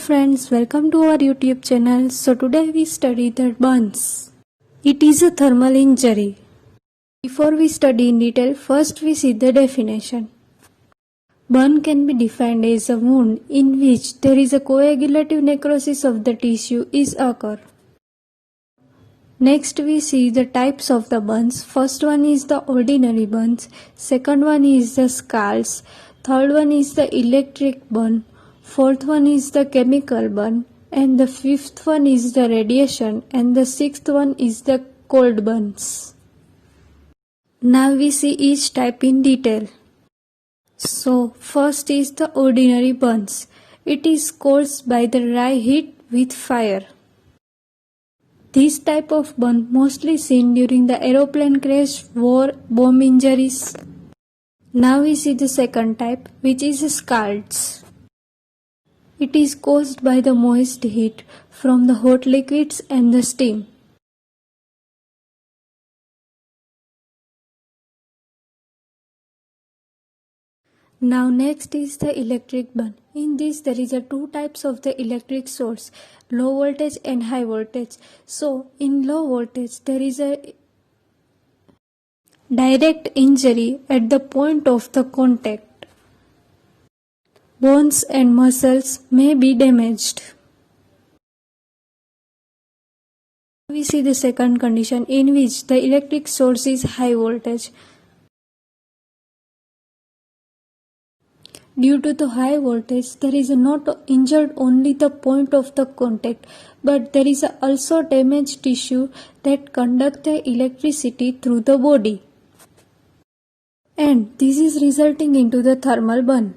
friends, welcome to our YouTube channel. So today we study the burns. It is a thermal injury. Before we study in detail, first we see the definition. Burn can be defined as a wound in which there is a coagulative necrosis of the tissue is occur. Next we see the types of the burns. First one is the ordinary burns, second one is the scalds, third one is the electric burn, fourth one is the chemical burn, and the fifth one is the radiation, and the sixth one is the cold burns. Now we see each type in detail. So first is the ordinary burns. It is caused by the dry heat with fire. This type of burn mostly seen during the aeroplane crash, war, bomb injuries. Now we see the second type, which is scalds. It is caused by the moist heat from the hot liquids and the steam. Now next is the electric burn. In this there is a two types of the electric source, low voltage and high voltage. So in low voltage there is a direct injury at the point of the contact. Bones and muscles may be damaged. We see the second condition in which the electric source is high voltage. Due to the high voltage, there is not injured only the point of the contact, but there is also damaged tissue that conduct the electricity through the body. And this is resulting into the thermal burn.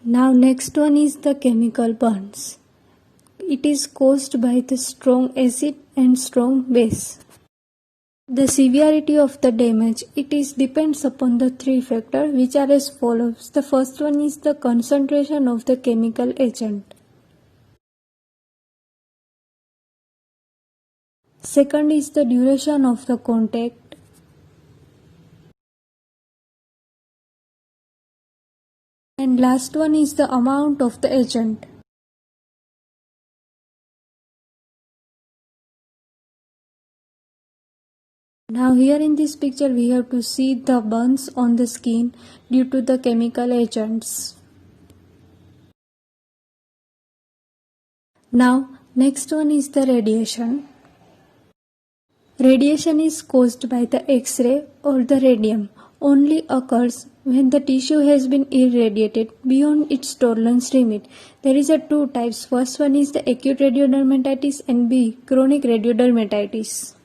Now next one is the chemical burns. It is caused by the strong acid and strong base. The severity of the damage, depends upon the three factors which are as follows. The first one is the concentration of the chemical agent. Second is the duration of the contact. And last one is the amount of the agent. Now here in this picture we have to see the burns on the skin due to the chemical agents. Now next one is the radiation. Radiation is caused by the X-ray or the radium. Only occurs when the tissue has been irradiated beyond its tolerance limit. There is a two types. First one is the acute radiodermatitis and B, chronic radiodermatitis.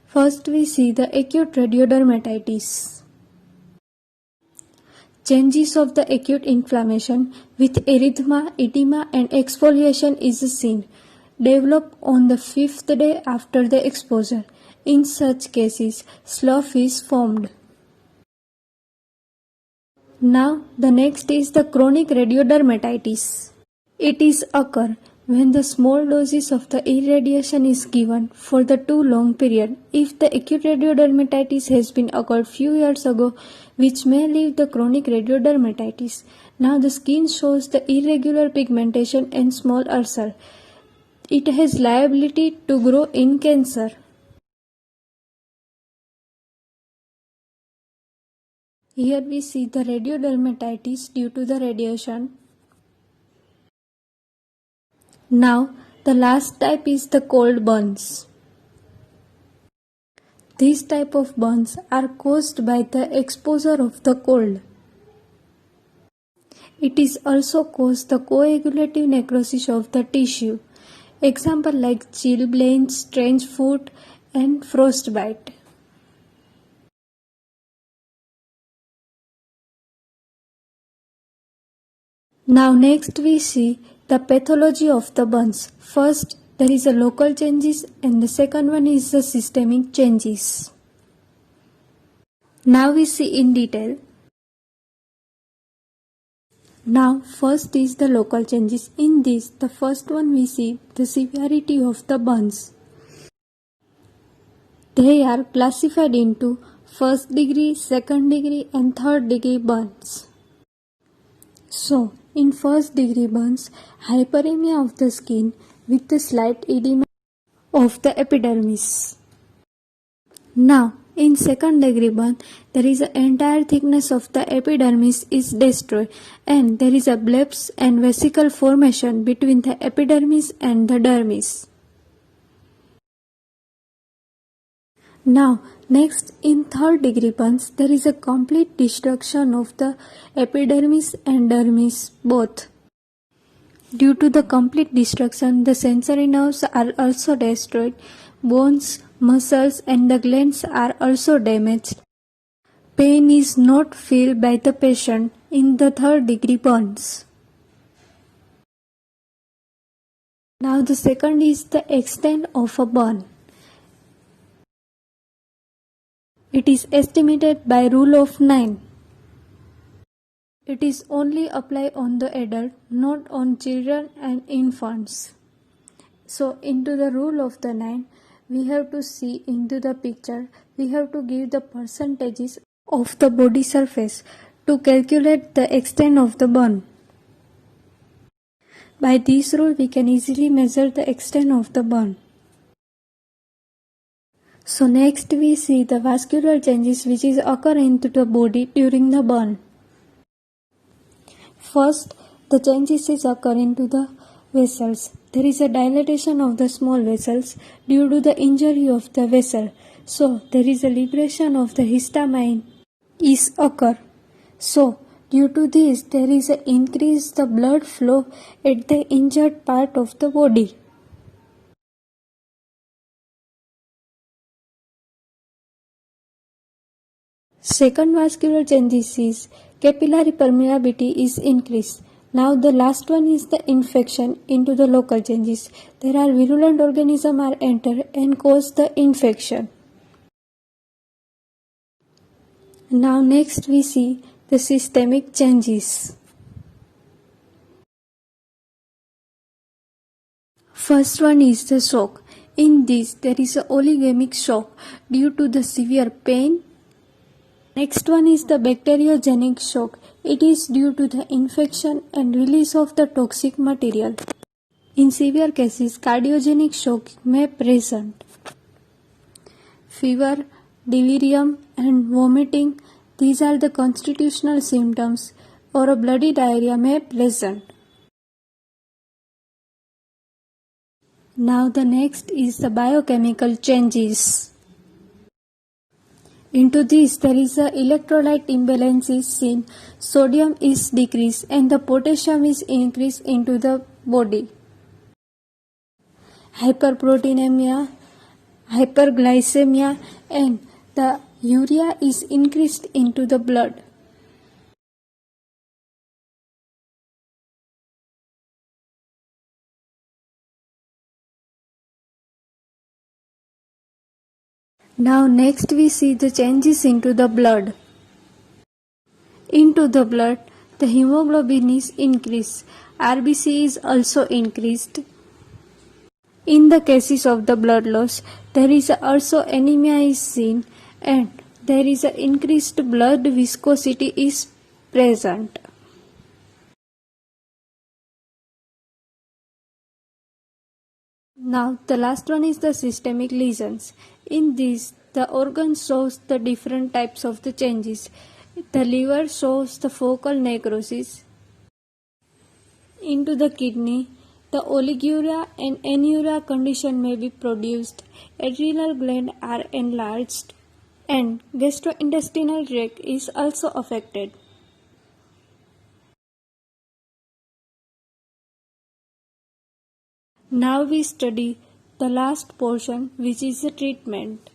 First we see the acute radiodermatitis. Changes of the acute inflammation with erythema, edema and exfoliation is seen. Develop on the fifth day after the exposure. In such cases, slough is formed. Now the next is the chronic radiodermatitis. It is occur when the small doses of the irradiation is given for the too long period. If the acute radiodermatitis has been occurred few years ago, which may lead the chronic radiodermatitis. Now the skin shows the irregular pigmentation and small ulcer. It has liability to grow in cancer. Here we see the radiodermatitis due to the radiation. Now the last type is the cold burns. These type of burns are caused by the exposure of the cold. It is also caused the coagulative necrosis of the tissue. Example like chilblains, trench foot and frostbite. Now next we see the pathology of the burns. First there is a local changes and the second one is the systemic changes. Now we see in detail. Now first is the local changes. In this the first one we see the severity of the burns. They are classified into first degree, second degree and third degree burns. So, in first degree burns, hyperemia of the skin with a slight edema of the epidermis. Now, in second degree burn, there is an entire thickness of the epidermis is destroyed and there is a blebs and vesicle formation between the epidermis and the dermis. Now, next in third degree burns, there is a complete destruction of the epidermis and dermis both. Due to the complete destruction, the sensory nerves are also destroyed, bones, muscles and the glands are also damaged. Pain is not felt by the patient in the third degree burns. Now the second is the extent of a burn. It is estimated by rule of 9. It is only applied on the adult, not on children and infants. So into the rule of the 9, we have to see into the picture, we have to give the percentages of the body surface to calculate the extent of the burn. By this rule, we can easily measure the extent of the burn. So next we see the vascular changes which is occur into the body during the burn. First, the changes is occur into the vessels. There is a dilatation of the small vessels due to the injury of the vessel. So there is a liberation of the histamine is occur. So due to this, there is a increase the blood flow at the injured part of the body. Second vascular changes is capillary permeability is increased. Now the last one is the infection into the local changes. There are virulent organisms are enter and cause the infection. Now next we see the systemic changes. First one is the shock. In this there is a oligemic shock due to the severe pain. Next one is the bacteriogenic shock. It is due to the infection and release of the toxic material. In severe cases, cardiogenic shock may present. Fever, delirium and vomiting, these are the constitutional symptoms, or a bloody diarrhea may present. Now the next is the biochemical changes. Into this, there is a electrolyte imbalance is seen, sodium is decreased and the potassium is increased into the body. Hyperproteinemia, hyperglycemia and the urea is increased into the blood. Now next we see the changes into the blood. Into the blood, the hemoglobin is increased. RBC is also increased. In the cases of the blood loss, there is also anemia is seen and there is an increased blood viscosity is present. Now the last one is the systemic lesions. In this, the organ shows the different types of the changes. The liver shows the focal necrosis. Into the kidney, the oliguria and anuria condition may be produced. Adrenal glands are enlarged and gastrointestinal tract is also affected. Now we study the last portion, which is the treatment.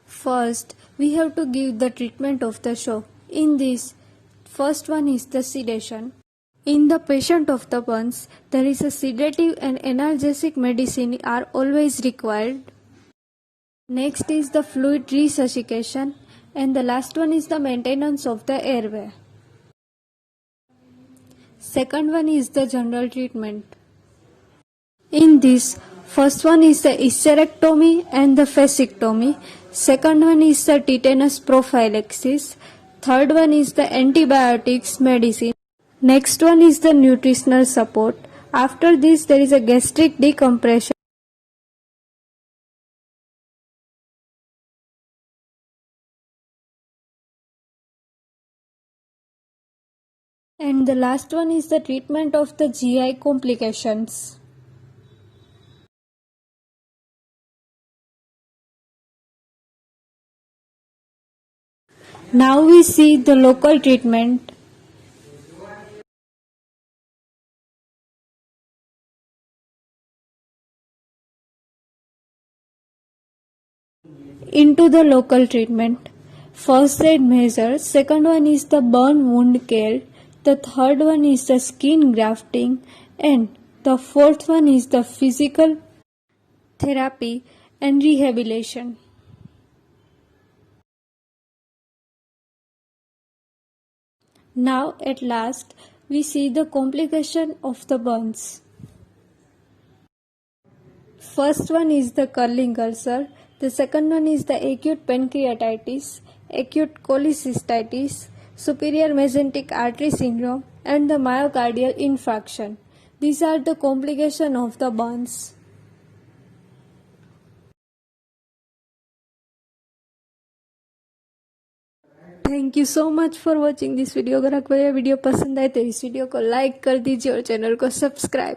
First, we have to give the treatment of the shock. In this, first one is the sedation. In the patient of the burns, there is a sedative and analgesic medicine are always required. Next is the fluid resuscitation and the last one is the maintenance of the airway. Second one is the general treatment. In this, first one is the hysterectomy and the fascectomy. Second one is the tetanus prophylaxis. Third one is the antibiotics medicine. Next one is the nutritional support. After this, there is a gastric decompression. And the last one is the treatment of the GI complications. Now we see the local treatment. Into the local treatment. First aid measures. Second one is the burn wound care. The third one is the skin grafting. And the fourth one is the physical therapy and rehabilitation. Now at last we see the complication of the burns. First one is the curling ulcer. The second one is the acute pancreatitis, acute cholecystitis, superior mesenteric artery syndrome, and the myocardial infarction. These are the complications of the burns. Thank you so much for watching this video. अगर आपको यह video पसंद आए तो इस video को like कर दीजिए और चैनल को सब्सक्राइब